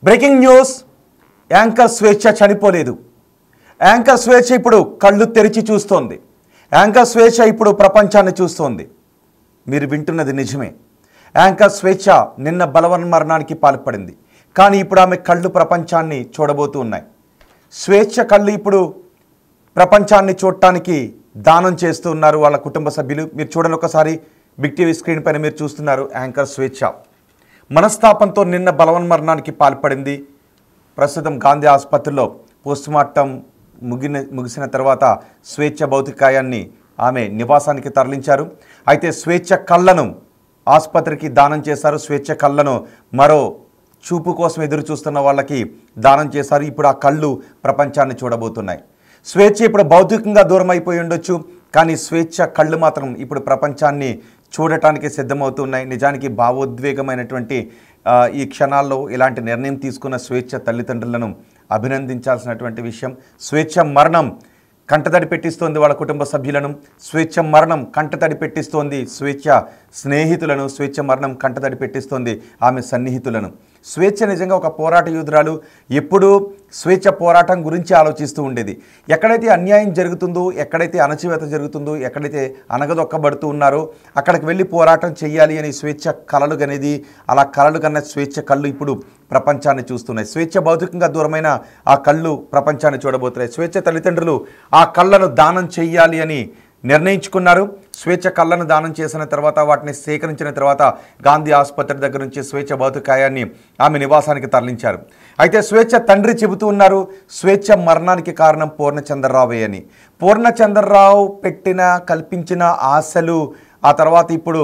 Breaking news. Anchor స్వేచ్ఛ చనిపోలేదు. Anchor స్వేచ్ఛ ఇప్పుడు కళ్ళు తెరిచి చూస్తోంది. యాంకర్ స్వేచ్ఛ ఇప్పుడు ప్రపంచాన్ని చూస్తోంది. మీరు వింటున్నది నిజమే. యాంకర్ స్వేచ్ఛ నిన్న బలవన్మరణానికి పాల్పడింది. కానీ ఇప్పుడు ఆమె కళ్ళు ప్రపంచాన్ని చూడబోతూ ఉన్నాయి. స్వేచ్ఛ కళ్ళు ఇప్పుడు ప్రపంచాన్ని చూడటానికి దానం చేస్తూ ఉన్నారు వాళ్ళ కుటుంబ సభ్యులు. మీరు చూడండి ఒకసారి, బిగ్ టీవీ స్క్రీన్ పైన మీరు చూస్తున్నారు. యాంకర్ స్వేచ్ఛ మనస్తాపంతో నిన్న బలవన్మరణానికి పాల్పడింది. ప్రస్తుతం గాంధీ ఆసుపత్రిలో పోస్టుమార్టం ముగిసిన తర్వాత స్వేచ్ఛ భౌతికాయాన్ని ఆమె నివాసానికి తరలించారు. అయితే స్వేచ్ఛ కళ్ళను ఆసుపత్రికి దానం చేశారు. స్వేచ్ఛ కళ్ళను మరో చూపు కోసం ఎదురు చూస్తున్న వాళ్ళకి దానం చేశారు. ఇప్పుడు ఆ కళ్ళు ప్రపంచాన్ని చూడబోతున్నాయి. స్వేచ్ఛ ఇప్పుడు భౌతికంగా దూరం అయిపోయి ఉండొచ్చు, కానీ స్వేచ్ఛ కళ్ళు మాత్రం ఇప్పుడు ప్రపంచాన్ని చూడటానికి సిద్ధమవుతున్నాయి. నిజానికి భావోద్వేగమైనటువంటి ఈ క్షణాల్లో ఇలాంటి నిర్ణయం తీసుకున్న స్వేచ్ఛ తల్లిదండ్రులను అభినందించాల్సినటువంటి విషయం. స్వేచ్ఛ మరణం కంటతడి పెట్టిస్తోంది వాళ్ళ కుటుంబ సభ్యులను. స్వేచ్ఛ మరణం కంటతడి పెట్టిస్తోంది స్వేచ్ఛ స్నేహితులను. స్వేచ్ఛ మరణం కంటతడి పెట్టిస్తోంది ఆమె సన్నిహితులను. స్వేచ్ఛ నిజంగా ఒక పోరాట యోధురాలు. ఎప్పుడూ స్వేచ్ఛ పోరాటం గురించి ఆలోచిస్తూ ఉండేది. ఎక్కడైతే అన్యాయం జరుగుతుందో, ఎక్కడైతే అణచివేత జరుగుతుందో, ఎక్కడైతే అనగదొక్కబడుతూ ఉన్నారో అక్కడికి వెళ్ళి పోరాటం చేయాలి అని స్వేచ్ఛ కలలు కనేది. అలా కలలు కన్న స్వేచ్ఛ కళ్ళు ఇప్పుడు ప్రపంచాన్ని చూస్తున్నాయి. స్వేచ్ఛ భౌతికంగా దూరమైన ఆ కళ్ళు ప్రపంచాన్ని చూడబోతున్నాయి. స్వేచ్ఛ తల్లిదండ్రులు ఆ కళ్ళను దానం చేయాలి అని నిర్ణయించుకున్నారు. స్వేచ్ఛ కళ్ళను దానం చేసిన తర్వాత, వాటిని సేకరించిన తర్వాత గాంధీ ఆసుపత్రి దగ్గర నుంచి స్వేచ్ఛ భౌతికాయాన్ని ఆమె నివాసానికి తరలించారు. అయితే స్వేచ్ఛ తండ్రి చెబుతూ ఉన్నారు, స్వేచ్ఛ మరణానికి కారణం పూర్ణచంద్రరావే అని. పూర్ణచంద్రరావు కల్పించిన ఆశలు ఆ తర్వాత ఇప్పుడు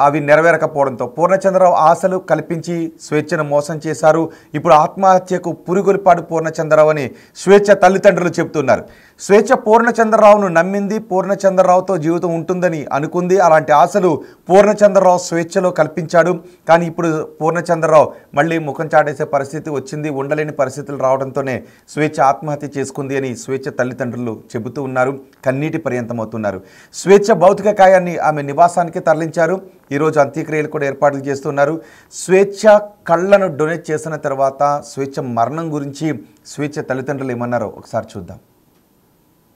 అవి నెరవేరకపోవడంతో పూర్ణచంద్రరావు ఆశలు కల్పించి స్వేచ్ఛను మోసం చేశారు. ఇప్పుడు ఆత్మహత్యకు పురిగొల్పాడు పూర్ణచంద్రరావు అని స్వేచ్ఛ తల్లిదండ్రులు చెబుతున్నారు. స్వేచ్ఛ పూర్ణచంద్రరావును నమ్మింది. పూర్ణచంద్రరావుతో జీవితం ఉంటుందని అనుకుంది. అలాంటి ఆశలు పూర్ణచంద్రరావు స్వేచ్ఛలో కల్పించాడు. కానీ ఇప్పుడు పూర్ణచంద్రరావు మళ్ళీ ముఖం చాటేసే పరిస్థితి వచ్చింది. ఉండలేని పరిస్థితులు రావడంతోనే స్వేచ్ఛ ఆత్మహత్య చేసుకుంది అని స్వేచ్ఛ తల్లిదండ్రులు చెబుతూ ఉన్నారు. కన్నీటి పర్యంతమవుతున్నారు. స్వేచ్ఛ భౌతిక కాయాన్ని ఆమె నివాసానికి తరలించారు. ఈరోజు అంత్యక్రియలు కూడా ఏర్పాట్లు చేస్తున్నారు. స్వేచ్ఛ కళ్ళను డొనేట్ చేసిన తర్వాత స్వేచ్ఛ మరణం గురించి స్వేచ్ఛ తల్లిదండ్రులు ఏమన్నారో ఒకసారి చూద్దాం.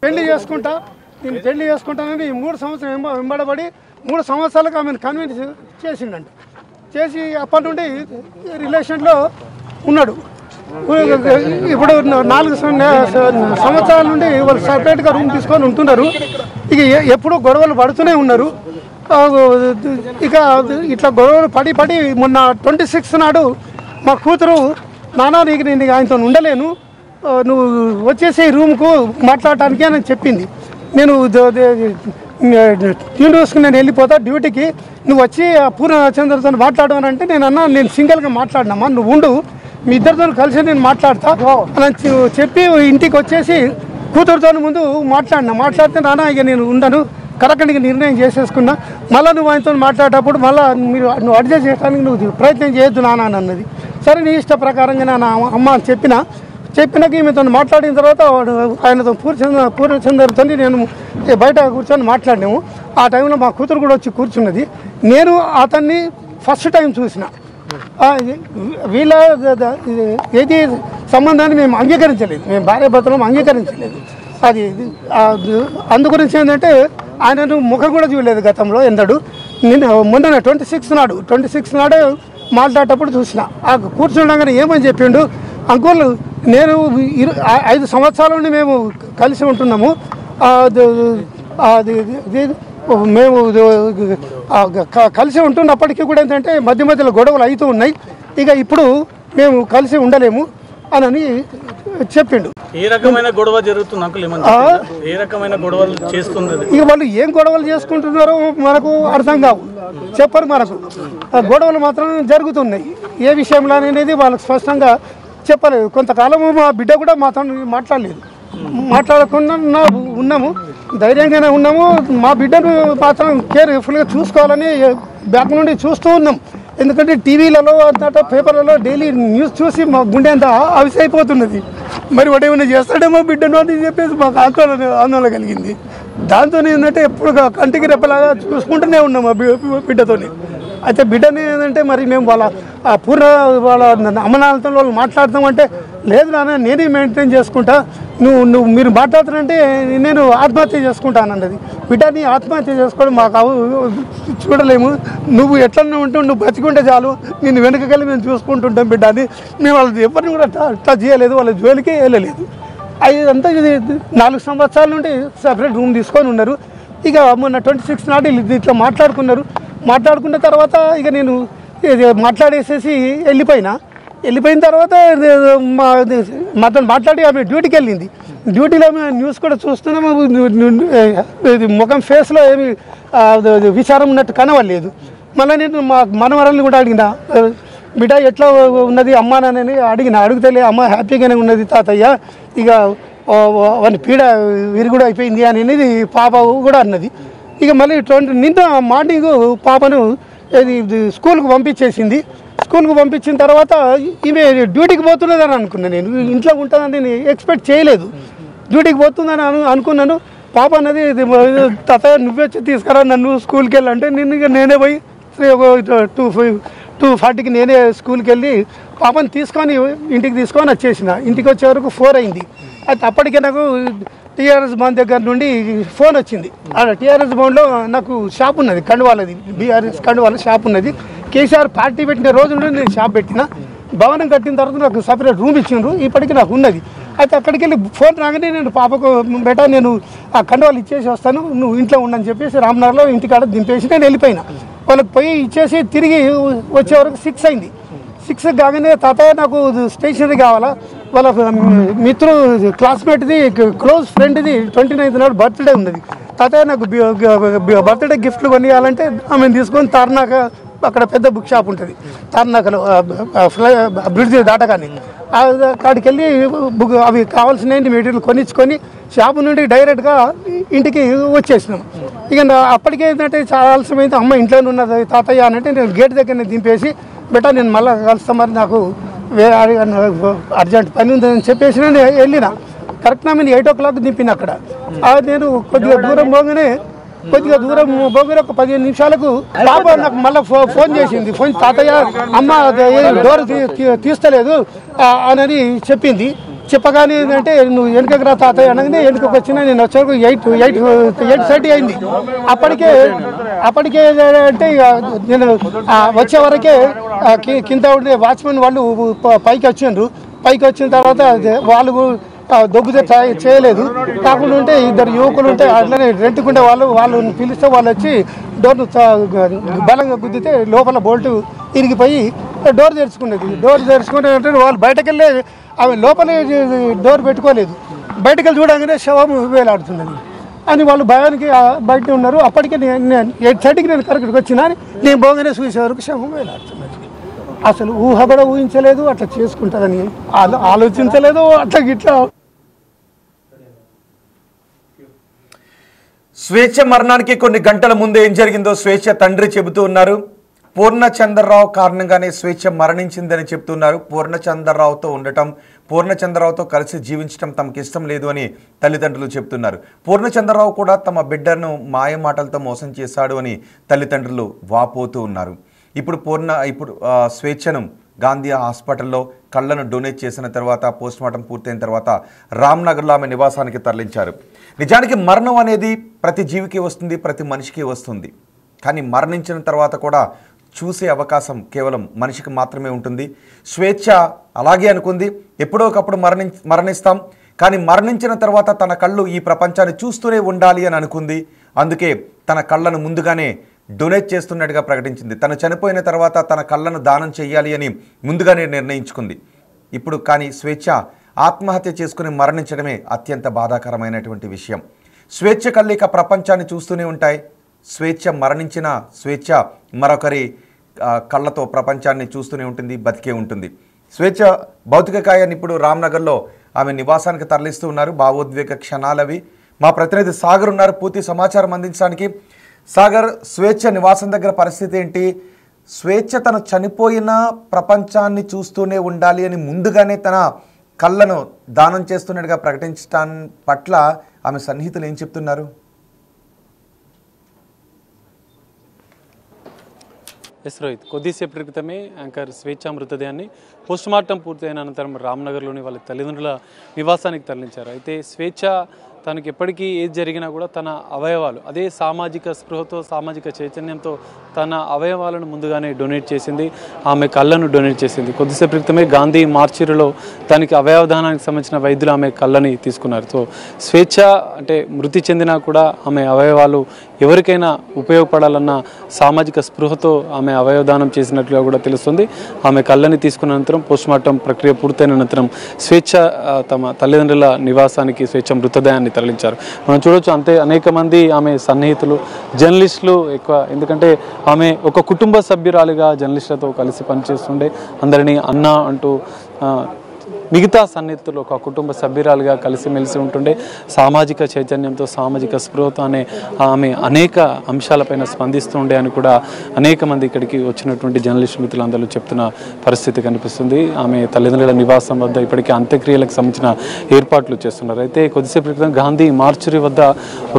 పెళ్లి చేసుకుంటానని 3 సంవత్సరం వెంబడబడి 3 సంవత్సరాలకు ఆమెను కన్విన్స్ చేసిండంట. చేసి అప్పటి నుండి రిలేషన్లో ఉన్నాడు. ఇప్పుడు 4 సంవత్సరాల నుండి వాళ్ళు సపరేట్గా రూమ్ తీసుకొని ఉంటున్నారు. ఇక ఎప్పుడూ గొడవలు పడుతూనే ఉన్నారు. ఇక ఇట్లా గొడవలు పడి మొన్న 26 నాడు మా కూతురు, నాన్న నేను ఆయనతో ఉండలేను, నువ్వు వచ్చేసి రూమ్కు మాట్లాడటానికి అని చెప్పింది. నేను ట్యూన్ వేసుకుని నేను వెళ్ళిపోతా డ్యూటీకి, నువ్వు వచ్చి పూర్ణచంద్రతో మాట్లాడు అని అంటే నేను సింగిల్గా మాట్లాడినామా, నువ్వు ఉండు, మీ ఇద్దరితో కలిసి నేను మాట్లాడతా అని చెప్పి ఇంటికి వచ్చేసి కూతురుతో ముందు మాట్లాడితే నాన్న ఇక నేను ఉండను, కరెక్ట్గా నిర్ణయం చేసేసుకున్నా, మళ్ళీ నువ్వు ఆయనతో మాట్లాడేటప్పుడు నువ్వు అడ్జస్ట్ చేయడానికి నువ్వు ప్రయత్నం చేయొద్దు నాన్న అని అన్నది. సరే నీ ఇష్ట ప్రకారంగా నా అమ్మ అని చెప్పినాక ఈమెతో మాట్లాడిన తర్వాత ఆయనతో పూర్ణచంద్రతో నేను బయట కూర్చొని మాట్లాడినాము. ఆ టైంలో మా కూతురు కూడా వచ్చి కూర్చున్నది. నేను అతన్ని ఫస్ట్ టైం చూసిన. వీళ్ళ ఏది సంబంధాన్ని మేము అంగీకరించలేదు, మేము భార్యాభర్తలను అంగీకరించలేదు. అది అందుగురించి ఏంటంటే ఆయనను ముఖం కూడా చూడలేదు గతంలో ఎన్నడు. మొన్న 26 నాడు మాట్లాడేటప్పుడు చూసిన. ఆ కూర్చుండగానే ఏమని చెప్పిండు, అంకుల్ నేను 5 సంవత్సరాల నుండి మేము కలిసి ఉంటున్నాము, మేము కలిసి ఉంటున్నప్పటికీ కూడా ఏంటంటే మధ్యలో గొడవలు అవుతూ ఉన్నాయి, ఇక ఇప్పుడు మేము కలిసి ఉండలేము అని చెప్పిండు. ఏ రకమైన గొడవ జరుగుతుంది అంకుల్? ఏ రకమైన గొడవలు చేస్తున్నది? ఇక వాళ్ళు ఏం గొడవలు చేసుకుంటున్నారో మనకు అర్థం కావు, చెప్పరు మనకు. గొడవలు మాత్రం జరుగుతున్నాయి. ఏ విషయంలో అనేది వాళ్ళకి స్పష్టంగా చెప్పలేదు. కొంతకాలము మా బిడ్డ కూడా మాతో మాట్లాడకుండా ఉన్నాము, ధైర్యంగానే ఉన్నాము. మా బిడ్డను మాత్రం కేర్ఫుల్గా చూసుకోవాలని బ్యాక్ నుండి చూస్తూ ఉన్నాం. ఎందుకంటే టీవీలలో అంతటా పేపర్లలో డైలీ న్యూస్ చూసి మా గుండె అంతా అవిసైపోతున్నది. మరి వాడు ఏమైనా చేస్తాడేమో బిడ్డను అని చెప్పేసి మాకు ఆందోళన కలిగింది. దాంతో ఏంటంటే ఎప్పుడు కంటికి రెప్పలాగా చూసుకుంటూనే ఉన్నాం ఆ బిడ్డతో. అయితే బిడ్డని ఏంటంటే మరి మేము వాళ్ళ పూర్ణ వాళ్ళ అమ్మనాలతో వాళ్ళు మాట్లాడతామంటే లేదు నాన్న నేనే మెయింటైన్ చేసుకుంటా, మీరు మాట్లాడుతానంటే నేను ఆత్మహత్య చేసుకుంటాను అన్నది. బిడ్డని ఆత్మహత్య చేసుకోవడం మాకు చూడలేము, నువ్వు ఎట్లనే ఉంటూ నువ్వు బతికుంటే చాలు, నిన్ను వెనకకెళ్ళి మేము చూసుకుంటుంటాం బిడ్డ అని. మేము వాళ్ళది ఎవరిని కూడా టచ్ చేయలేదు, వాళ్ళ జోలికే వెళ్ళలేదు. అంతా ఇది 4 సంవత్సరాల నుండి సపరేట్ రూమ్ తీసుకొని ఉన్నారు. ఇక మొన్న 26 నాడు ఇట్లా మాట్లాడుకున్న తర్వాత ఇక నేను మాట్లాడేసేసి వెళ్ళిపోయిన తర్వాత మాతో మాట్లాడి ఆమె డ్యూటీకి వెళ్ళింది. డ్యూటీలో న్యూస్ కూడా చూస్తున్నాము, ముఖం ఫేస్లో ఏమి విచారం ఉన్నట్టు కనవలేదు. మళ్ళీ నేను మా మనవరాలను కూడా అడిగిన, బిడ్డ ఎట్లా ఉన్నది అమ్మా నాన్నని అడిగితేలే అమ్మ హ్యాపీగానే ఉన్నది తాతయ్య, ఇక వాని పీడ విరుగుడు అయిపోయింది అనేది పాప కూడా అన్నది. ఇక మళ్ళీ నిన్న మార్నింగ్ పాపను స్కూల్కి పంపించేసింది. స్కూల్కి పంపించిన తర్వాత ఈమె డ్యూటీకి పోతున్నదని అనుకున్నాను. నేను ఇంట్లో ఉంటుందని నేను ఎక్స్పెక్ట్ చేయలేదు. డ్యూటీకి పోతుందని అనుకున్నాను. పాప అన్నది తాతయ్య నువ్వే తీసుకురా నన్ను స్కూల్కి వెళ్ళంటే నేనే పోయి 2:40కి నేనే స్కూల్కి వెళ్ళి పాపని ఇంటికి తీసుకొని వచ్చేసిన. ఇంటికి వచ్చే వరకు 4 అయింది. అయితే అప్పటికే నాకు టీఆర్ఎస్ భవన్ దగ్గర నుండి ఫోన్ వచ్చింది. టీఆర్ఎస్ భవన్లో నాకు షాప్ ఉన్నది, కండువాలది, బీఆర్ఎస్ కండువాల షాప్ ఉన్నది. కేసీఆర్ పార్టీ పెట్టిన రోజు నుండి నేను షాప్ పెట్టిన. భవనం కట్టిన తర్వాత నాకు సపరేట్ రూమ్ ఇచ్చిండ్రు, ఇప్పటికీ నాకు ఉన్నది. అయితే అక్కడికి వెళ్ళి ఫోన్ రాగానే నేను పాపకు బేటా నేను ఆ కండువాలు ఇచ్చేసి వస్తాను, నువ్వు ఇంట్లో ఉండని చెప్పేసి రామ్నగర్లో ఇంటికాడ దింపేసి నేను వెళ్ళిపోయినా. వాళ్ళకి పోయి ఇచ్చేసి తిరిగి వచ్చే వరకు 6 అయింది. 6 కాగానే తాతయ్య నాకు స్టేషనరీ కావాలా, వాళ్ళ మిత్రుడు క్లాస్మేట్ది క్లోజ్ ఫ్రెండ్ది 29th నాడు బర్త్డే ఉన్నది, తాతయ్య నాకు బర్త్డే గిఫ్ట్లు కొనియాలంటే ఆమెను తీసుకొని తార్నాక అక్కడ పెద్ద బుక్ షాప్ ఉంటుంది తార్నాకలో బ్రిడ్జ్ దాటగానే అక్కడికి వెళ్ళి అవి కావాల్సిన మెటీరియల్ కొనిచ్చుకొని షాపు నుండి డైరెక్ట్గా ఇంటికి వచ్చేసినాం. ఇక అప్పటికే ఏంటంటే చాలా ఆలస్యమైంది, అమ్మ ఇంట్లోనే ఉన్నది తాతయ్య అనంటే నేను గేట్ దగ్గర దింపేసి బెటా నేను మళ్ళీ కలుస్తా, మరి నాకు అర్జెంట్ పని ఉందని చెప్పేసి నేను వెళ్ళిన. కరెక్ట్ నా నేను 8 o'clock దింపిన అక్కడ. నేను కొద్దిగా దూరం పోగానే ఒక 15 నిమిషాలకు పాప నాకు మళ్ళీ ఫోన్ చేసింది. ఫోన్ తాతయ్య అమ్మ డోర్ తీస్తలేదు అని చెప్పింది. చెప్పగానే ఏంటంటే నువ్వు వెనుకకు రా తాతయ్య అనగానే వెనుకకు వచ్చినా నేను వచ్చేవరకు 8:30 అయింది. అప్పటికే అంటే నేను వచ్చే వరకే కింద ఉండే వాచ్మెన్ వాళ్ళు పైకి వచ్చిన తర్వాత వాళ్ళు దొబ్బుతే చేయలేదు. కాకుండా ఉంటే 2 యువకులు ఉంటే అట్లనే రెంట్కుంటే వాళ్ళు పిలిస్తే వాళ్ళు వచ్చి డోర్ను బలంగా గుద్దితే లోపల బోల్టు ఇరిగిపోయి డోర్ తెరుచుకునే వాళ్ళు బయటకెళ్ళి అవి లోపలే డోర్ పెట్టుకోలేదు. బయటకెళ్ళి చూడగానే శవం వేలాడుతున్నది అని వాళ్ళు భయానికి బయట ఉన్నారు. అప్పటికే నేను 8:30కి నేను కరెక్ట్గా వచ్చినా నేను పోగానే చూసే వరకు శవం వేలాడుతున్నది. అసలు ఊహ కూడా ఊహించలేదు, అట్లా చేసుకుంటారని ఆలోచించలేదు. అట్లా గిట్లా స్వేచ్ఛ మరణానికి కొన్ని గంటల ముందు ఏం జరిగిందో స్వేచ్ఛ తండ్రి చెబుతూ ఉన్నారు. పూర్ణచంద్రరావు కారణంగానే స్వేచ్ఛ మరణించిందని చెప్తున్నారు. పూర్ణచంద్రరావుతో ఉండటం, పూర్ణచంద్రరావుతో కలిసి జీవించడం తమకు ఇష్టం లేదు అని తల్లిదండ్రులు చెప్తున్నారు. పూర్ణచంద్రరావు కూడా తమ బిడ్డను మాయమాటలతో మోసం చేశాడు అని తల్లిదండ్రులు వాపోతూ ఉన్నారు. ఇప్పుడు స్వేచ్ఛను గాంధీ హాస్పిటల్లో కళ్ళను డొనేట్ చేసిన తర్వాత పోస్ట్మార్టం పూర్తయిన తర్వాత రామ్నగర్లో ఆమె నివాసానికి తరలించారు. నిజానికి మరణం అనేది ప్రతి జీవికి వస్తుంది, ప్రతి మనిషికి వస్తుంది. కానీ మరణించిన తర్వాత కూడా చూసే అవకాశం కేవలం మనిషికి మాత్రమే ఉంటుంది. స్వేచ్ఛ అలాగే అనుకుంది, ఎప్పుడో ఒకప్పుడు మరణిస్తాం, కానీ మరణించిన తర్వాత తన కళ్ళు ఈ ప్రపంచాన్ని చూస్తూనే ఉండాలి అని అనుకుంది. అందుకే తన కళ్ళను ముందుగానే డొనేట్ చేస్తున్నట్టుగా ప్రకటించింది. తను చనిపోయిన తర్వాత తన కళ్ళను దానం చేయాలి అని ముందుగానే నిర్ణయించుకుంది. ఇప్పుడు కానీ స్వేచ్ఛ ఆత్మహత్య చేసుకుని మరణించడమే అత్యంత బాధాకరమైనటువంటి విషయం. స్వేచ్ఛ కళ్ళిక ప్రపంచాన్ని చూస్తూనే ఉంటాయి. స్వేచ్ఛ మరణించిన స్వేచ్ఛ మరొకరి కళ్ళతో ప్రపంచాన్ని చూస్తూనే ఉంటుంది, బతికే ఉంటుంది. స్వేచ్ఛ భౌతికకాయాన్ని ఇప్పుడు రామ్నగర్లో ఆమె నివాసానికి తరలిస్తూ ఉన్నారు. భావోద్వేగ క్షణాలవి. మా ప్రతినిధి సాగర్ ఉన్నారు పూర్తి సమాచారం అందించడానికి. సాగర్, స్వేచ్ఛ నివాసం దగ్గర పరిస్థితి ఏంటి? స్వేచ్ఛ తను చనిపోయిన ప్రపంచాన్ని చూస్తూనే ఉండాలి అని ముందుగానే తన కళ్ళను దానం చేస్తున్నట్టుగా ప్రకటించడం పట్ల ఆమె సన్నిహితులు ఏం చెప్తున్నారు? ఎస్ రోహిత్, కొద్దిసేపటి క్రితమే యాంకర్ స్వేచ్ఛ మృతదేహాన్ని పోస్టుమార్టం పూర్తయిన అనంతరం రామ్నగర్లోని వాళ్ళ తల్లిదండ్రుల నివాసానికి తరలించారు. అయితే స్వేచ్ఛ తనకి ఎప్పటికీ ఏది జరిగినా కూడా తన అవయవాలు అదే సామాజిక స్పృహతో సామాజిక చైతన్యంతో తన అవయవాలను ముందుగానే డొనేట్ చేసింది, ఆమె కళ్ళను డొనేట్ చేసింది. కొద్దిసేపు క్రితమే గాంధీ మార్చిలో దానికి అవయవదానానికి సంబంధించిన వైద్యులు ఆమె కళ్ళని తీసుకున్నారు. సో స్వేచ్ఛ అంటే మృతి చెందినా కూడా ఆమె అవయవాలు ఎవరికైనా ఉపయోగపడాలన్న సామాజిక స్పృహతో ఆమె అవయవదానం చేసినట్లుగా కూడా తెలుస్తుంది. ఆమె కళ్ళని తీసుకున్న అనంతరం పోస్టుమార్టం ప్రక్రియ పూర్తయిన అనంతరం స్వేచ్ఛ తమ తల్లిదండ్రుల నివాసానికి స్వేచ్ఛ మృతదేహాన్ని తరలించారు. మనం చూడవచ్చు అంతే అనేక మంది ఆమె సన్నిహితులు జర్నలిస్టులు ఎక్కువ, ఎందుకంటే ఆమె ఒక కుటుంబ సభ్యురాలిగా జర్నలిస్టులతో కలిసి పనిచేస్తుండే, అందరినీ అన్న అంటూ మిగతా సన్నిహితులు ఒక కుటుంబ సభ్యురాలుగా కలిసిమెలిసి ఉంటుండే. సామాజిక చైతన్యంతో సామాజిక స్పృహతో ఆమె అనేక అంశాలపైన స్పందిస్తుండే అని కూడా అనేక మంది ఇక్కడికి వచ్చినటువంటి జర్నలిస్ట్ మిత్రులందరూ చెప్తున్న పరిస్థితి కనిపిస్తుంది. ఆమె తల్లిదండ్రుల నివాసం వద్ద ఇప్పటికీ అంత్యక్రియలకు సంబంధించిన ఏర్పాట్లు చేస్తున్నారు. అయితే కొద్దిసేపు క్రితం గాంధీ మార్చురీ వద్ద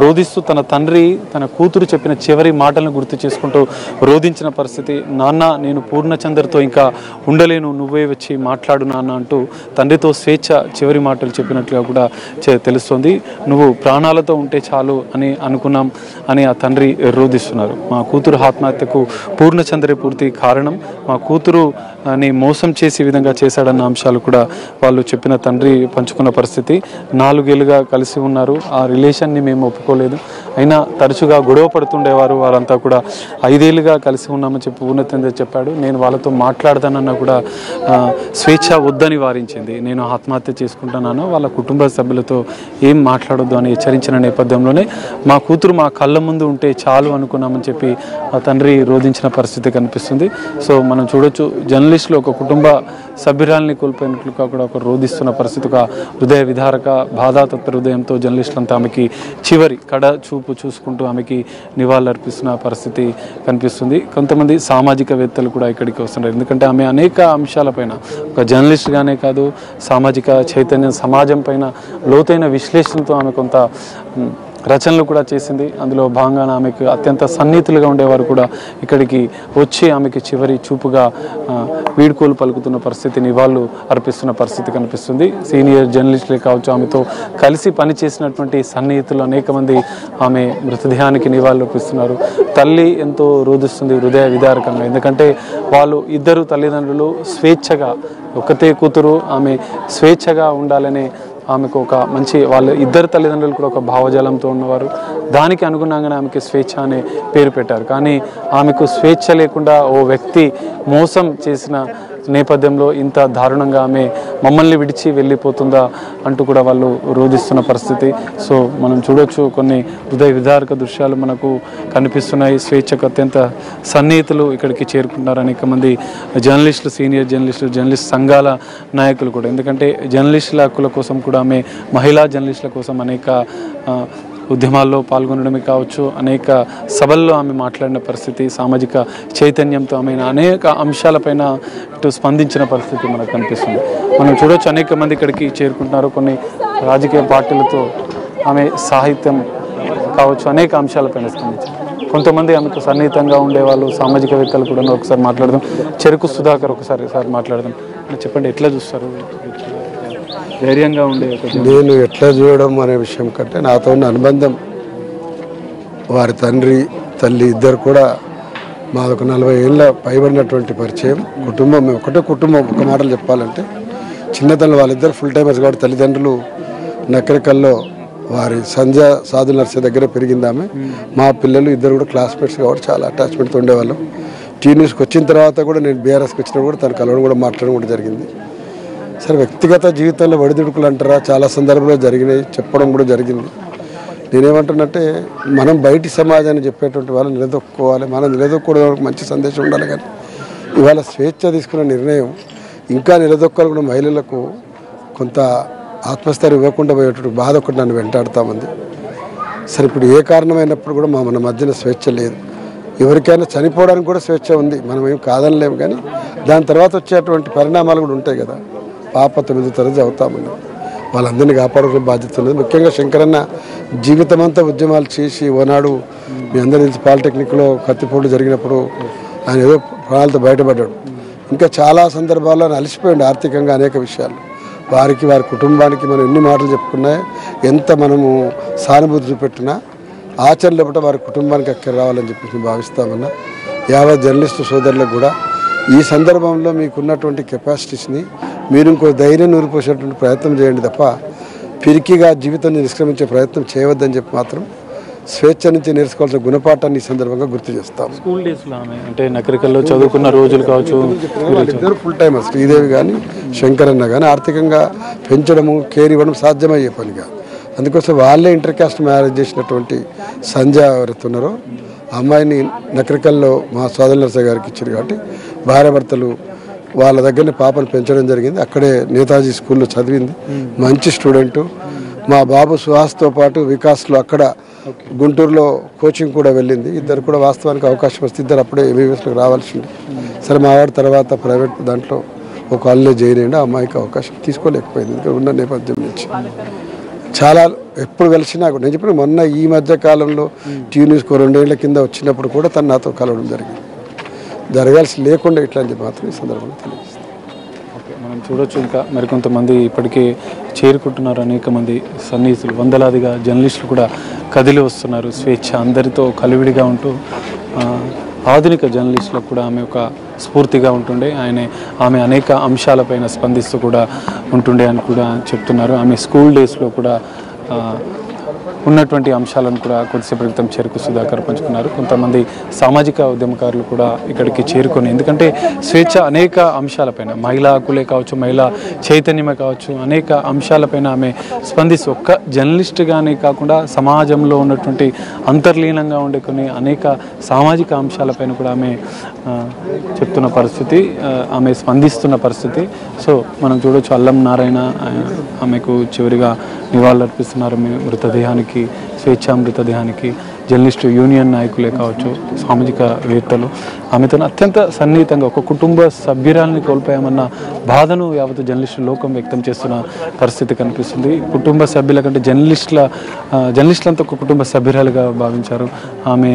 రోధిస్తూ తన తండ్రి తన కూతురు చెప్పిన చివరి మాటలను గుర్తు చేసుకుంటూ రోధించిన పరిస్థితి. నాన్న, నేను పూర్ణచంద్రతో ఇంకా ఉండలేను, నువ్వే వచ్చి మాట్లాడు నాన్న అంటూ తండ్రితో స్వేచ్ఛ చివరి మాటలు చెప్పినట్లుగా కూడా తెలుస్తుంది. నువ్వు ప్రాణాలతో ఉంటే చాలు అని అనుకున్నాం అని ఆ తండ్రి రోధిస్తున్నారు. మా కూతురు ఆత్మహత్యకు పూర్ణచంద్రే పూర్తి కారణం, మా కూతురుని మోసం చేసే విధంగా చేశాడన్న అంశాలు కూడా వాళ్ళు చెప్పిన తండ్రి పంచుకున్న పరిస్థితి. 4 ఏళ్ళుగా కలిసి ఉన్నారు, ఆ రిలేషన్ని మేము ఒప్పుకోలేదు, అయినా తరచుగా గొడవ పడుతుండేవారు. వాళ్ళంతా కూడా 5 ఏళ్ళుగా కలిసి ఉన్నామని చెప్పి పూర్ణచంద్ర చెప్పాడు. నేను వాళ్ళతో మాట్లాడదానన్నా కూడా స్వేచ్ఛ వద్దని వారించింది. నేను ఆత్మహత్య చేసుకుంటున్నాను, వాళ్ళ కుటుంబ సభ్యులతో ఏం మాట్లాడొద్దు అని హెచ్చరించిన నేపథ్యంలోనే మా కూతురు మా కళ్ళ ముందు ఉంటే చాలు అనుకున్నామని చెప్పి ఆ తండ్రి రోధించిన పరిస్థితి కనిపిస్తుంది. సో మనం చూడొచ్చు జర్నలిస్టులు ఒక కుటుంబ సభ్యురాల్ని కోల్పోయినట్లుగా కూడా ఒక రోధిస్తున్న పరిస్థితి, ఒక హృదయ విదారక బాధాతత్వ హృదయంతో జర్నలిస్టులంతా ఆమెకి చివరి కడ చూపు చూసుకుంటూ ఆమెకి నివాళులర్పిస్తున్న పరిస్థితి కనిపిస్తుంది. కొంతమంది సామాజికవేత్తలు కూడా ఇక్కడికి వస్తున్నారు, ఎందుకంటే ఆమె అనేక అంశాలపైన ఒక జర్నలిస్ట్గానే కాదు సామాజిక చైతన్యం సమాజం పైన లోతైన విశ్లేషణతో ఆమె కొంత రచనలు కూడా చేసింది. అందులో భాగంగా ఆమెకు అత్యంత సన్నిహితులుగా ఉండేవారు కూడా ఇక్కడికి వచ్చి ఆమెకి చివరి చూపుగా వీడ్కోలు పలుకుతున్న పరిస్థితి, నివాళులు అర్పిస్తున్న పరిస్థితి కనిపిస్తుంది. సీనియర్ జర్నలిస్టులే కావచ్చు, ఆమెతో కలిసి పనిచేసినటువంటి సన్నిహితులు అనేక మంది ఆమె మృతదేహానికి నివాళులు అర్పిస్తున్నారు. తల్లి ఎంతో రోధిస్తుంది హృదయ విదారకంగా, ఎందుకంటే వాళ్ళు ఇద్దరు తల్లిదండ్రులు స్వేచ్ఛగా, ఒకతే కూతురు, ఆమె స్వేచ్ఛగా ఉండాలనే ఆమెకు ఒక మంచి, వాళ్ళ ఇద్దరు తల్లిదండ్రులు కూడా ఒక భావజాలంతో ఉన్నవారు. దానికి అనుగుణంగానే ఆమెకి స్వేచ్ఛ అనే పేరు పెట్టారు. కానీ ఆమెకు స్వేచ్ఛ లేకుండా ఓ వ్యక్తి మోసం చేసిన నేపథ్యంలో ఇంత దారుణంగా ఆమె మమ్మల్ని విడిచి వెళ్ళిపోతుందా అంటూ కూడా వాళ్ళు రోధిస్తున్న పరిస్థితి. సో మనం చూడొచ్చు కొన్ని హృదయ విదారక దృశ్యాలు మనకు కనిపిస్తున్నాయి. స్వేచ్ఛకు అత్యంత సన్నిహితులు ఇక్కడికి చేరుకుంటున్నారు, అనేక మంది జర్నలిస్టులు, సీనియర్ జర్నలిస్టులు, జర్నలిస్ట్ సంఘాల నాయకులు కూడా, ఎందుకంటే జర్నలిస్టుల హక్కుల కోసం కూడా ఆమె మహిళా జర్నలిస్టుల కోసం అనేక ఉద్యమాల్లో పాల్గొనడమే కావచ్చు, అనేక సభల్లో ఆమె మాట్లాడిన పరిస్థితి, సామాజిక చైతన్యంతో ఆమె అనేక అంశాలపైన ఇటు స్పందించిన పరిస్థితి మనకు కనిపిస్తుంది. మనం చూడవచ్చు అనేక మంది ఇక్కడికి చేరుకుంటున్నారు, కొన్ని రాజకీయ పార్టీలతో ఆమె సాహిత్యం కావచ్చు అనేక అంశాలపైన స్పందించారు. కొంతమంది ఆమెకు సన్నిహితంగా ఉండేవాళ్ళు సామాజికవేత్తలు కూడా. ఒకసారి మాట్లాడదాం, చెరుకు సుధాకర్ ఒకసారి మాట్లాడదాం. చెప్పండి, ఎట్లా చూస్తారు ధైర్యంగా ఉండే? నేను ఎట్లా చూడడం అనే విషయం కంటే నాతో ఉన్న అనుబంధం, వారి తండ్రి తల్లి ఇద్దరు కూడా మాదొక 40 ఏళ్ళ పైబడినటువంటి పరిచయం. కుటుంబం, మేము ఒకటే కుటుంబం. ఒక మాటలు చెప్పాలంటే చిన్నతనంలో వాళ్ళిద్దరు ఫుల్ టైమర్స్ కాబట్టి తల్లిదండ్రులు నకరికల్లో వారి సంధ్య సాధు నర్సే దగ్గర పెరిగిందామె. మా పిల్లలు ఇద్దరు కూడా క్లాస్మేట్స్ కాబట్టి చాలా అటాచ్మెంట్తో ఉండేవాళ్ళం. టీన్యూస్కి వచ్చిన తర్వాత కూడా నేను బీఆర్ఎస్కి వచ్చినప్పుడు కూడా తను కలవడం కూడా మాట్లాడడం కూడా జరిగింది. సరే, వ్యక్తిగత జీవితంలో ఒడిదుడుకులు అంటారా, చాలా సందర్భాల్లో జరిగినాయి, చెప్పడం కూడా జరిగింది. నేనేమంటున్నట్టే మనం బయటి సమాజాన్ని చెప్పేటువంటి వాళ్ళు నిలదొక్కుకోవాలి, మనం నిలదొక్కడం మంచి సందేశం ఉండాలి. కానీ ఇవాళ స్వేచ్ఛ తీసుకున్న నిర్ణయం ఇంకా నిలదొక్కాలి కూడా. మహిళలకు కొంత ఆత్మస్థైర్యం ఇవ్వకుండా పోయేటువంటి బాధ ఒకటి నన్ను వెంటాడుతామంది. సరే, ఇప్పుడు ఏ కారణమైనప్పుడు కూడా మన మధ్యన స్వేచ్ఛ లేదు. ఎవరికైనా చనిపోవడానికి కూడా స్వేచ్ఛ ఉంది, మనం ఏం కాదనలేము. కానీ దాని తర్వాత వచ్చేటువంటి పరిణామాలు కూడా ఉంటాయి కదా. పాప 9వ తరగతి చదువుతామని వాళ్ళందరినీ కాపాడుకునే బాధ్యత ఉన్నది. ముఖ్యంగా శంకరన్న జీవితం అంతా ఉద్యమాలు చేసి, ఓనాడు మీ అందరూ తెలిసి పాలిటెక్నిక్లో కత్తిపోటు జరిగినప్పుడు ఆయన ఏదో ప్రాణాలతో బయటపడ్డాడు. ఇంకా చాలా సందర్భాల్లో అలసిపోయాడు ఆర్థికంగా అనేక విషయాలు. వారికి వారి కుటుంబానికి మనం ఎన్ని మాటలు చెప్పుకున్నా, ఎంత మనము సానుభూతి చూపెట్టినా ఆచరణ లేకపోతే వారి కుటుంబానికి అక్కడ రావాలని చెప్పేసి భావిస్తామన్నా. యావత్ జర్నలిస్టు సోదరులకు కూడా ఈ సందర్భంలో మీకున్నటువంటి కెపాసిటీస్ని మీరు ఇంకో ధైర్యం నూరిపోసేటువంటి ప్రయత్నం చేయండి తప్ప పిరికిగా జీవితాన్ని నిష్క్రమించే ప్రయత్నం చేయవద్దని చెప్పి మాత్రం స్వేచ్ఛ నుంచి నేర్చుకోవాల్సిన గుణపాఠాన్ని ఈ సందర్భంగా గుర్తు చేస్తాం. స్కూల్ డేస్లో అంటే నకరికల్లో చదువుకున్న రోజులు కావచ్చు, ఇద్దరు ఫుల్ టైమర్స్ శ్రీదేవి కానీ శంకరన్న కానీ ఆర్థికంగా పెంచడము కేర్ ఇవ్వడం సాధ్యమయ్యే పనిగా. అందుకోసం వాళ్ళే ఇంటర్ కాస్ట్ మ్యారేజ్ చేసినటువంటి సంజయ్ ఎవరైతే ఉన్నారో ఆ అమ్మాయిని నకరికల్లో మా సోదరు నరసయ్య గారికి ఇచ్చారు కాబట్టి భార్యాభర్తలు వాళ్ళ దగ్గరనే పాపను పెంచడం జరిగింది. అక్కడే నేతాజీ స్కూల్లో చదివింది, మంచి స్టూడెంటు. మా బాబు సుహాస్తో పాటు వికాస్లో అక్కడ గుంటూరులో కోచింగ్ కూడా వెళ్ళింది. ఇద్దరు కూడా వాస్తవానికి అవకాశం వస్తే ఇద్దరు అప్పుడే ఎంబీబీఎస్లోకి రావాల్సింది. సరే మావాడు తర్వాత ప్రైవేట్ దాంట్లో ఒక కాలేజ్ జాయిన్ అయ్యింది. ఆ అమ్మాయికి అవకాశం తీసుకోలేకపోయింది ఇక్కడ ఉన్న నేపథ్యం నుంచి. చాలా ఎప్పుడు కలిసినా కూడా నేను చెప్పిన మొన్న ఈ మధ్య కాలంలో టీవీ న్యూస్కు 2 ఏళ్ల కింద వచ్చినప్పుడు కూడా తను నాతో కలవడం జరిగింది. జరగాల్సి లేకుండా ఇట్లా అని చెప్పి మాత్రం ఈ సందర్భంగా తెలియజేస్తాను. మనం చూడొచ్చు ఇంకా మరికొంతమంది ఇప్పటికే చేరుకుంటున్నారు. అనేక మంది సన్నిహితులు, వందలాదిగా జర్నలిస్టులు కూడా కదిలి వస్తున్నారు. స్వేచ్ఛ అందరితో కలివిడిగా ఉంటూ ఆధునిక జర్నలిస్టులకు కూడా ఆమె ఒక స్ఫూర్తిగా ఉంటుండే. ఆమె అనేక అంశాలపైన స్పందిస్తూ కూడా ఉంటుండే అని కూడా చెప్తున్నారు. ఆమె స్కూల్ డేస్లో కూడా ఉన్నటువంటి అంశాలను కూడా కొద్దిసేపు క్రితం చేరుకు సుధాకర్ పంచుకున్నారు. కొంతమంది సామాజిక ఉద్యమకారులు కూడా ఇక్కడికి చేరుకొని, ఎందుకంటే స్వేచ్ఛ అనేక అంశాలపైన, మహిళా హక్కులే కావచ్చు, మహిళా చైతన్యమే కావచ్చు, అనేక అంశాలపైన ఆమె స్పందిస్తూ ఒక్క జర్నలిస్ట్గానే కాకుండా సమాజంలో ఉన్నటువంటి అంతర్లీనంగా ఉండే కొన్ని అనేక సామాజిక అంశాలపైన కూడా ఆమె చెప్తున్న పరిస్థితి, ఆమె స్పందిస్తున్న పరిస్థితి. సో మనం చూడవచ్చు అల్లం నారాయణ ఆమెకు చివరిగా నివాళులర్పిస్తున్నారు. మృతదేహానికి, స్వేచ్ఛా మృతదేహానికి జర్నలిస్టు యూనియన్ నాయకులే కావచ్చు, సామాజికవేత్తలు ఆమెతో అత్యంత సన్నిహితంగా ఒక కుటుంబ సభ్యురాలని కోల్పోయామన్న బాధను యావత్ జర్నలిస్టు లోకం వ్యక్తం చేస్తున్న పరిస్థితి కనిపిస్తుంది. కుటుంబ సభ్యుల కంటే జర్నలిస్టులంతా ఒక కుటుంబ సభ్యురాలుగా భావించారు. ఆమె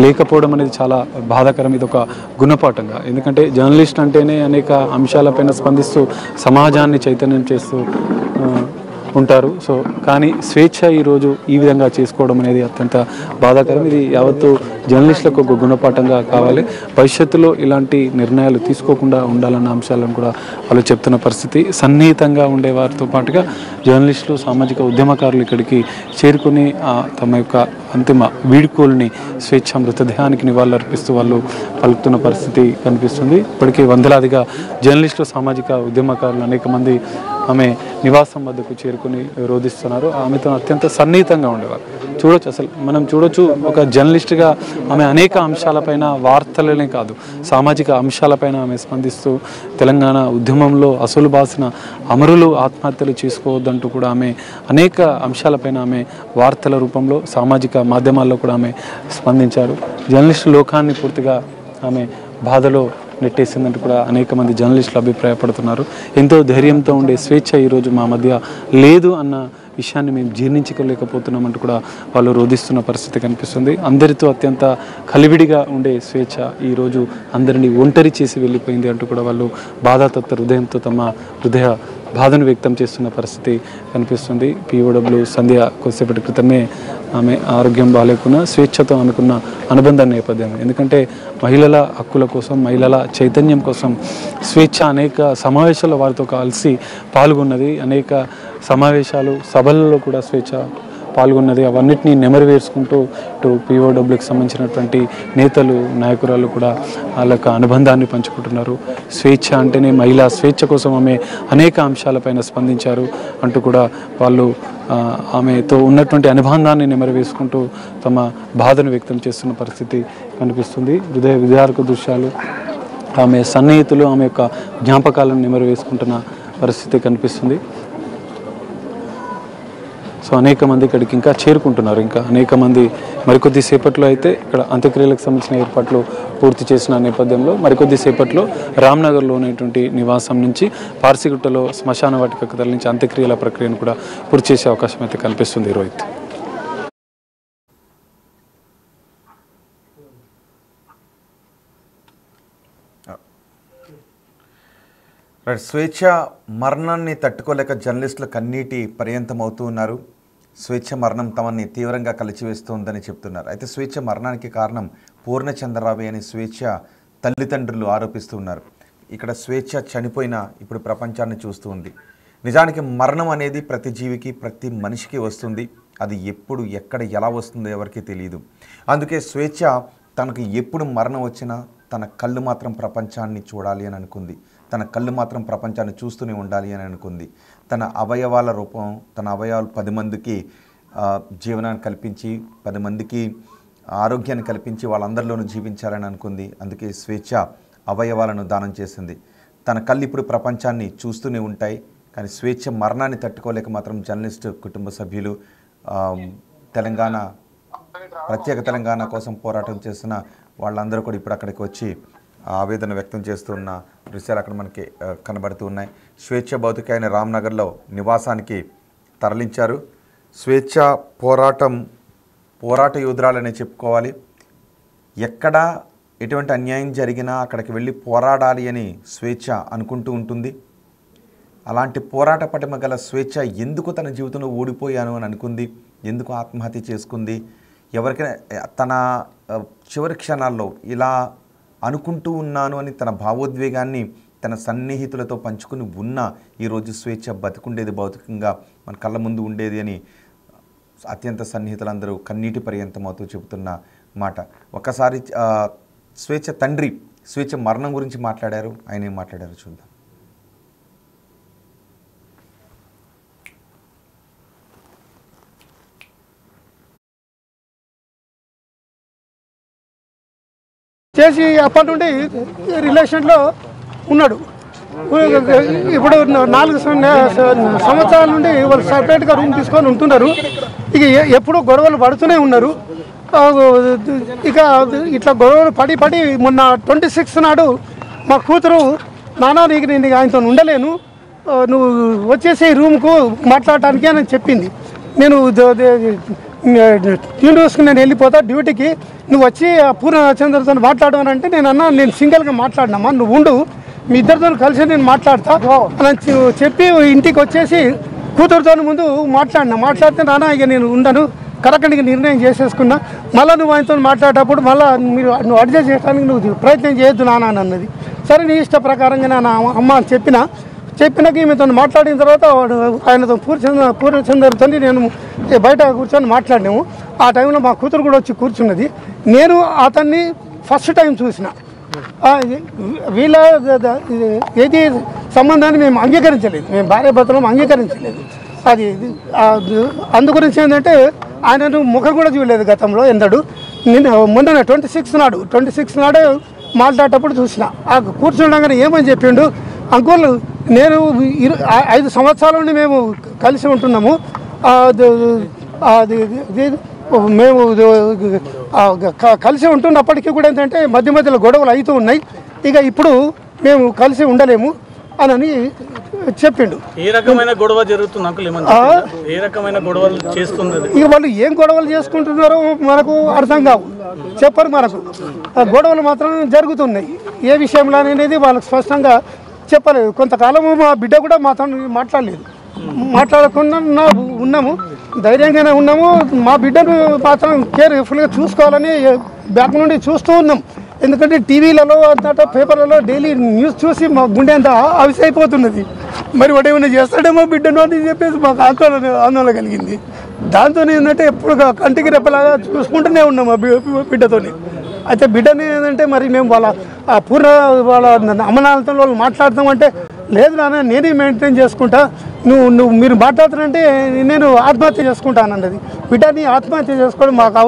లేకపోవడం అనేది చాలా బాధాకరం. ఇది ఒక గుణపాఠంగా, ఎందుకంటే జర్నలిస్ట్ అంటేనే అనేక అంశాలపైన స్పందిస్తూ సమాజాన్ని చైతన్యం చేస్తూ ఉంటారు. సో కానీ స్వేచ్ఛ ఈరోజు ఈ విధంగా చేసుకోవడం అనేది అత్యంత బాధాకరం. ఇది యావత్తు జర్నలిస్టులకు ఒక గుణపాఠంగా కావాలి. భవిష్యత్తులో ఇలాంటి నిర్ణయాలు తీసుకోకుండా ఉండాలన్న అంశాలను కూడా వాళ్ళు చెప్తున్న పరిస్థితి. సన్నిహితంగా ఉండే వారితో పాటుగా జర్నలిస్టులు, సామాజిక ఉద్యమకారులు ఇక్కడికి చేరుకుని తమ యొక్క అంతిమ వీడ్కోలుని స్వేచ్ఛ మృతదేహానికి నివాళులర్పిస్తూ వాళ్ళు పలుకుతున్న పరిస్థితి కనిపిస్తుంది. ఇప్పటికీ వందలాదిగా జర్నలిస్టులు, సామాజిక ఉద్యమకారులు అనేక మంది ఆమె నివాసం వద్దకు చేరుకుని రోధిస్తున్నారు. ఆమెతో అత్యంత సన్నిహితంగా ఉండేవారు. చూడొచ్చు, అసలు మనం చూడొచ్చు ఒక జర్నలిస్ట్గా ఆమె అనేక అంశాలపైన, వార్తలనే కాదు సామాజిక అంశాలపైన ఆమె స్పందిస్తూ తెలంగాణ ఉద్యమంలో అసలు బాసిన అమరులు ఆత్మహత్యలు చేసుకోవద్దంటూ కూడా ఆమె అనేక అంశాలపైన ఆమె వార్తల రూపంలో సామాజిక మాధ్యమాల్లో కూడా ఆమె స్పందించారు. జర్నలిస్టు లోకాన్ని పూర్తిగా ఆమె బాధలో నెట్టేసిందంటూ కూడా అనేక మంది జర్నలిస్టులు అభిప్రాయపడుతున్నారు. ఎంతో ధైర్యంతో ఉండే స్వేచ్ఛ ఈరోజు మా మధ్య లేదు అన్న విషయాన్ని మేము జీర్ణించుకోలేకపోతున్నామంటూ కూడా వాళ్ళు రోధిస్తున్న పరిస్థితి కనిపిస్తుంది. అందరితో అత్యంత కలివిడిగా ఉండే స్వేచ్ఛ ఈరోజు అందరినీ ఒంటరి చేసి వెళ్ళిపోయింది అంటూ కూడా వాళ్ళు బాధాతత్వ హృదయంతో తమ హృదయ బాధను వ్యక్తం చేస్తున్న పరిస్థితి కనిపిస్తుంది. POW సంధ్య కొద్దిసేపటి క్రితమే ఆమె ఆరోగ్యం బాగాలేకున్నా స్వేచ్ఛతో ఆమెకున్న అనుబంధ నేపథ్యం, ఎందుకంటే మహిళల హక్కుల కోసం, మహిళల చైతన్యం కోసం స్వేచ్ఛ అనేక సమావేశాల్లో వారితో కలిసి పాల్గొన్నది. అనేక సమావేశాలు, సభలలో కూడా స్వేచ్ఛ పాల్గొన్నది. అవన్నిటినీ నెమరు వేసుకుంటూ ఇటు POWకి సంబంధించినటువంటి నేతలు, నాయకురాలు కూడా వాళ్ళ యొక్క అనుబంధాన్ని పంచుకుంటున్నారు. స్వేచ్ఛ అంటేనే మహిళా స్వేచ్ఛ కోసం ఆమె అనేక అంశాలపైన స్పందించారు అంటూ కూడా వాళ్ళు ఆమెతో ఉన్నటువంటి అనుబంధాన్ని నెమరు వేసుకుంటూ తమ బాధను వ్యక్తం చేస్తున్న పరిస్థితి కనిపిస్తుంది. హృదయ విదారక దృశ్యాలు, ఆమె సన్నిహితులు ఆమె యొక్క జ్ఞాపకాలను నెమరు వేసుకుంటున్న పరిస్థితి కనిపిస్తుంది. సో అనేక మంది ఇక్కడికి ఇంకా చేరుకుంటున్నారు. ఇంకా అనేక మంది మరికొద్ది సేపట్లో అయితే ఇక్కడ అంత్యక్రియలకు సంబంధించిన ఏర్పాట్లు పూర్తి చేసిన నేపథ్యంలో మరికొద్ది సేపట్లో రామ్నగర్లో ఉన్నటువంటి నివాసం నుంచి పార్సిగుట్టలో శ్మశాన వాటికకు తరలించి అంత్యక్రియల ప్రక్రియను కూడా పూర్తి చేసే అవకాశం అయితే కనిపిస్తుంది. రోహిత్. స్వేచ్ఛ మరణాన్ని తట్టుకోలేక జర్నలిస్టులు కన్నీటి పర్యంతం అవుతూ ఉన్నారు. స్వేచ్ఛ మరణం తమని తీవ్రంగా కలిచివేస్తోందని చెప్తున్నారు. అయితే స్వేచ్ఛ మరణానికి కారణం పూర్ణచంద్రరావు అని స్వేచ్ఛ తల్లిదండ్రులు ఆరోపిస్తూ ఉన్నారు. ఇక్కడ స్వేచ్ఛ చనిపోయినా ఇప్పుడు ప్రపంచాన్ని చూస్తూ ఉంది. నిజానికి మరణం అనేది ప్రతి జీవికి ప్రతి మనిషికి వస్తుంది. అది ఎప్పుడు ఎక్కడ ఎలా వస్తుందో ఎవరికీ తెలియదు. అందుకే స్వేచ్ఛ తనకు ఎప్పుడు మరణం వచ్చినా తన కళ్ళు మాత్రం ప్రపంచాన్ని చూడాలి అని అనుకుంది. తన కళ్ళు మాత్రం ప్రపంచాన్ని చూస్తూనే ఉండాలి అని అనుకుంది. తన అవయవాల రూపం, తన అవయవాలు 10 మందికి జీవనాన్ని కల్పించి 10 మందికి ఆరోగ్యాన్ని కల్పించి వాళ్ళందరిలోనూ జీవించాలని అనుకుంది. అందుకే స్వేచ్ఛ అవయవాలను దానం చేసింది. తన కళ్ళు ఇప్పుడు ప్రపంచాన్ని చూస్తూనే ఉంటాయి. కానీ స్వేచ్ఛ మరణాన్ని తట్టుకోలేక మాత్రం జర్నలిస్టు కుటుంబ సభ్యులు, ప్రత్యేక తెలంగాణ కోసం పోరాటం చేస్తున్న వాళ్ళందరూ కూడా ఇప్పుడు అక్కడికి వచ్చి ఆవేదన వ్యక్తం చేస్తున్న దృశ్యాలు అక్కడ మనకి కనబడుతూ ఉన్నాయి. స్వేచ్ఛ భౌతిక అయిన రామ్నగర్లో నివాసానికి తరలించారు. స్వేచ్ఛ పోరాట యోధురాలనే చెప్పుకోవాలి. ఎక్కడ ఎటువంటి అన్యాయం జరిగినా అక్కడికి వెళ్ళి పోరాడాలి అని స్వేచ్ఛ అనుకుంటూ ఉంటుంది. అలాంటి పోరాట పటిమ గల స్వేచ్ఛ ఎందుకు తన జీవితంలో ఓడిపోయాను అని అనుకుంది, ఎందుకు ఆత్మహత్య చేసుకుంది, ఎవరికైనా తన చివరి క్షణాల్లో ఇలా అనుకుంటూ ఉన్నాను అని తన భావోద్వేగాన్ని తన సన్నిహితులతో పంచుకుని ఉన్న ఈరోజు స్వేచ్ఛ బతికుండేది, భౌతికంగా మన కళ్ళ ముందు ఉండేది అని అత్యంత సన్నిహితులందరూ కన్నీటి పర్యంతమవుతూ చెబుతున్న మాట. ఒకసారి స్వేచ్ఛ తండ్రి స్వేచ్ఛ మరణం గురించి మాట్లాడారు. ఆయన ఏం మాట్లాడారు చూద్దాం. చేసి అప్పటి నుండి రిలేషన్లో ఉన్నాడు. ఇప్పుడు 4 సంవత్సరాల నుండి వాళ్ళు సపరేట్గా రూమ్ తీసుకొని ఉంటున్నారు. ఇక ఎప్పుడూ గొడవలు పడుతూనే ఉన్నారు. ఇక ఇట్లా గొడవలు పడి మొన్న 26 నాడు మా కూతురు, నాన్న నీకు నేను ఆయనతో ఉండలేను, నువ్వు వచ్చేసి రూమ్కు మాట్లాడటానికి అని చెప్పింది. నేను ట్యూన్ చూసుకుని నేను వెళ్ళిపోతా డ్యూటీకి, నువ్వు వచ్చి పూర్ణచంద్రతో మాట్లాడమని అంటే నేను సింగిల్గా మాట్లాడినామా, నువ్వు ఉండు, మీ ఇద్దరితో కలిసి నేను మాట్లాడతా అని చెప్పి ఇంటికి వచ్చేసి కూతురుతో ముందు మాట్లాడితే నాన్న ఇక నేను ఉండను, కరెక్ట్గా నిర్ణయం చేసేసుకున్నా, మళ్ళీ నువ్వు ఆయనతో మాట్లాడేటప్పుడు నువ్వు అడ్జస్ట్ చేయడానికి నువ్వు ప్రయత్నం చేయొద్దు నాన్న అని అన్నది. సరే నీ ఇష్ట ప్రకారంగా నా అమ్మ చెప్పినాక ఈమెతో మాట్లాడిన తర్వాత ఆయనతో పూర్ణచంద్రతో నేను బయట కూర్చొని మాట్లాడినాము. ఆ టైంలో మా కూతురు కూడా వచ్చి కూర్చున్నది. నేను అతన్ని ఫస్ట్ టైం చూసిన. వీళ్ళ ఏది సంబంధాన్ని మేము అంగీకరించలేదు, మేము భార్యాభర్తలు అంగీకరించలేదు. అది అందుగురించి ఏంటంటే ఆయనను ముఖం కూడా చూడలేదు గతంలో ఎన్నడు. మొన్న 26 నాడు మాట్లాడేటప్పుడు చూసిన. కూర్చుండగానే ఏమని చెప్పిండు, అంకుల్ నేను 5 సంవత్సరాల నుండి మేము కలిసి ఉంటున్నాము, మేము కలిసి ఉంటున్నప్పటికీ కూడా ఏంటంటే మధ్యలో గొడవలు అవుతూ ఉన్నాయి, ఇక ఇప్పుడు మేము కలిసి ఉండలేము అని చెప్పిండు. ఏ రకమైన గొడవ జరుగుతుంది అంకుల్? ఏ రకమైన గొడవలు చేస్తుంది? ఇక వాళ్ళు ఏం గొడవలు చేసుకుంటున్నారో మనకు అర్థం కావు, చెప్పరు మనకు. గొడవలు మాత్రం జరుగుతున్నాయి. ఏ విషయంలో అనేది వాళ్ళకి స్పష్టంగా చెప్పలేదు. కొంతకాలము మా బిడ్డ కూడా మాతో మాట్లాడకుండా ఉన్నాము, ధైర్యంగానే ఉన్నాము. మా బిడ్డను మాత్రం కేర్ఫుల్గా చూసుకోవాలని బ్యాక్ నుండి చూస్తూ ఉన్నాం. ఎందుకంటే టీవీలలో అంతటా పేపర్లలో డైలీ న్యూస్ చూసి మా గుండె అంతా ఆవిసైపోతున్నది. మరి వాడు ఏమైనా చేస్తాడేమో బిడ్డను అని చెప్పేసి మాకు ఆందోళన కలిగింది. దాంతో ఏంటంటే ఎప్పుడు కంటికి రెప్పలాగా చూసుకుంటూనే ఉన్నాం ఆ బిడ్డతో. అయితే బిడ్డని ఏంటంటే మరి మేము వాళ్ళ అమ్మనాలతో వాళ్ళు మాట్లాడతామంటే, లేదు నాన్న నేనే మెయింటైన్ చేసుకుంటా, మీరు మాట్లాడుతానంటే నేను ఆత్మహత్య చేసుకుంటానన్నది. బిడ్డని ఆత్మహత్య చేసుకోవడం మాకు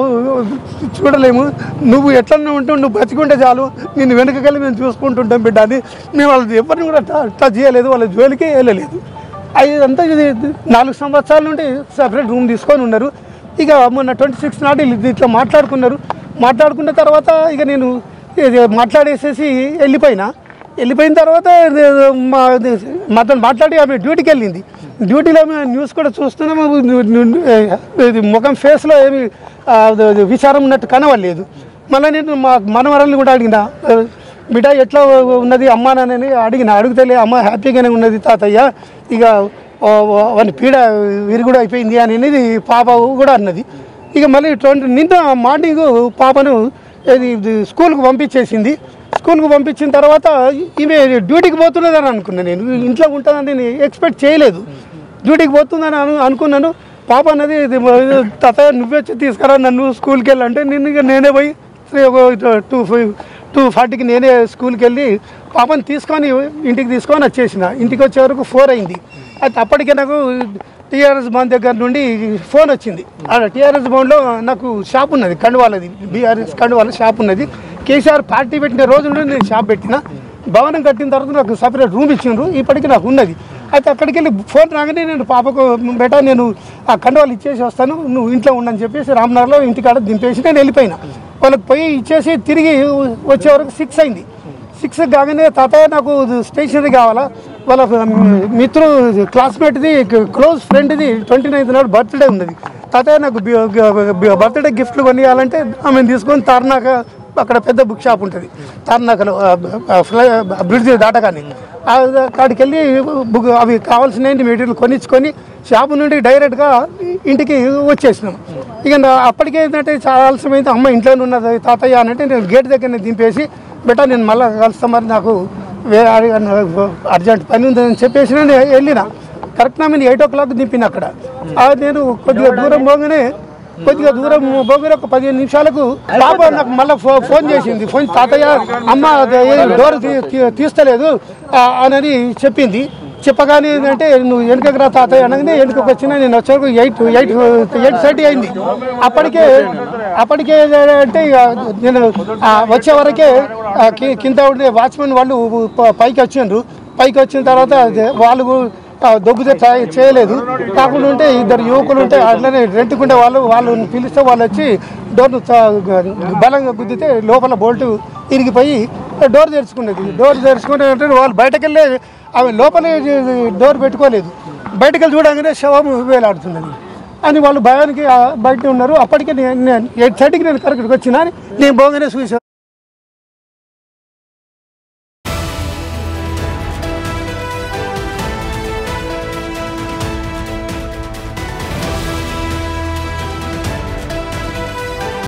చూడలేము, నువ్వు ఎట్లన్నా ఉంటూ నువ్వు బతికుంటే చాలు, నేను వెనకకెళ్ళి మేము చూసుకుంటుంటాం బిడ్డని. మేము వాళ్ళది ఎవరిని కూడా టచ్ చేయలేదు, వాళ్ళ జోలికి వెళ్ళలేదు. అదంతా ఇది 4 సంవత్సరాల నుండి సపరేట్ రూమ్ తీసుకొని ఉన్నారు. ఇక మొన్న 26 నాడు ఇట్లా మాట్లాడుకున్న తర్వాత ఇక నేను మాట్లాడేసేసి వెళ్ళిపోయిన తర్వాత మాతో మాట్లాడి ఆమె డ్యూటీకి వెళ్ళింది. డ్యూటీలో న్యూస్ కూడా చూస్తున్నాము, ముఖం ఫేస్లో ఏమి విచారం ఉన్నట్టు కనవలేదు. మళ్ళీ నేను మా మనవరాలను కూడా అడిగిన, బిడ్డ ఎట్లా ఉన్నది అమ్మా నాన్నని అడిగితే అమ్మ హ్యాపీగానే ఉన్నది తాతయ్య, ఇక వాని పీడ విరుగుడు అయిపోయింది అనేది పాప కూడా అన్నది. ఇక మళ్ళీ నిన్న మార్నింగ్ పాపను స్కూల్కి పంపించేసింది. స్కూల్కి పంపించిన తర్వాత ఈమె డ్యూటీకి పోతున్నదని అనుకున్నాను. నేను ఇంట్లో ఉంటుందని నేను ఎక్స్పెక్ట్ చేయలేదు. డ్యూటీకి పోతుందని అనుకున్నాను. పాప అన్నది తాతయ్య నువ్వే వచ్చి తీసుకురా నన్ను స్కూల్కి వెళ్ళంటే నేనే పోయి 2:40కి నేనే స్కూల్కి వెళ్ళి పాపని ఇంటికి తీసుకొని వచ్చేసిన. ఇంటికి వచ్చే వరకు 4 అయింది. అయితే అప్పటికే నాకు టీఆర్ఎస్ భవన్ దగ్గర నుండి ఫోన్ వచ్చింది. టీఆర్ఎస్ భవన్లో నాకు షాప్ ఉన్నది, కండువాలది, బీఆర్ఎస్ కండువాల షాప్ ఉన్నది. కేసీఆర్ పార్టీ పెట్టిన రోజు నుండి నేను షాప్ పెట్టిన. భవనం కట్టిన తర్వాత నాకు సపరేట్ రూమ్ ఇచ్చిండ్రు, ఇప్పటికీ నాకు ఉన్నది. అయితే అక్కడికి వెళ్ళి ఫోన్ రాగానే నేను పాపకు బేటా నేను ఆ కండువాలు ఇచ్చేసి వస్తాను, నువ్వు ఇంట్లో ఉండని చెప్పేసి రామ్నగర్లో ఇంటికాడ దింపేసి నేను వెళ్ళిపోయినా. వాళ్ళకి పోయి ఇచ్చేసి తిరిగి వచ్చే వరకు 6 అయింది. 6 కాగానే తాతయ్య నాకు స్టేషనరీ కావాలా, వాళ్ళ మిత్రుడు క్లాస్మేట్ది క్లోజ్ ఫ్రెండ్ది 29th నాడు బర్త్డే ఉన్నది, తాతయ్య నాకు బర్త్డే గిఫ్ట్లు కొనియాలంటే ఆమెను తీసుకొని తార్నాక అక్కడ పెద్ద బుక్ షాప్ ఉంటుంది తార్నాకలో బ్రిడ్జ్ దాటగానే అక్కడికి వెళ్ళి అవి కావాల్సిన మెటీరియల్ కొనిచ్చుకొని షాపు నుండి డైరెక్ట్గా ఇంటికి వచ్చేసినాం. ఇక అప్పటికే ఏంటంటే చాలా ఆలస్యమైంది. అమ్మ ఇంట్లోనే ఉన్నది తాతయ్య అంటే నేను గేట్ దగ్గరనే దింపేసి బెటా నేను మళ్ళీ కలుస్తాను, మరి నాకు వేరే అర్జెంట్ పని ఉందని చెప్పేసి నేను వెళ్ళిన. కరెక్ట్గా నేను 8 o'clock దింపిన అక్కడ. నేను కొద్దిగా దూరం పోగానే ఒక 15 నిమిషాలకు పాప నాకు మళ్ళీ ఫోన్ చేసింది. ఫోన్ తాతయ్య అమ్మ డోర్ తీస్తలేదు అని చెప్పింది. చెప్పగానే ఏంటంటే నువ్వు వెనుకకు రా తాతయ్య అనగానే వెనుకకు వచ్చినా నేను వచ్చేవరకు 8:30 అయింది. అప్పటికే అంటే నేను వచ్చే వరకే కింద ఉండే వాచ్మెన్ వాళ్ళు పైకి వచ్చిండ్రు. పైకి వచ్చిన తర్వాత వాళ్ళు దొబ్బితే చేయలేదు. కాకుండా ఉంటే 2 యువకులు ఉంటే అట్లనే రెంట్కుంటే వాళ్ళు పిలిస్తే వాళ్ళు వచ్చి డోర్ను బలంగా గుద్దితే లోపల బోల్ట్ ఇరిగిపోయి డోర్ తెరుచుకున్నది. డోర్ తెరుచుకుంటే వాళ్ళు బయటకెళ్ళే అవి లోపలే డోర్ పెట్టుకోలేదు. బయటకెళ్ళి చూడగానే శవం వేలాడుతున్నది అని వాళ్ళు భయానికి బయట ఉన్నారు. అప్పటికే 8:30కి నేను కరెక్ట్గా వచ్చినా నేను పోగానే చూసాను.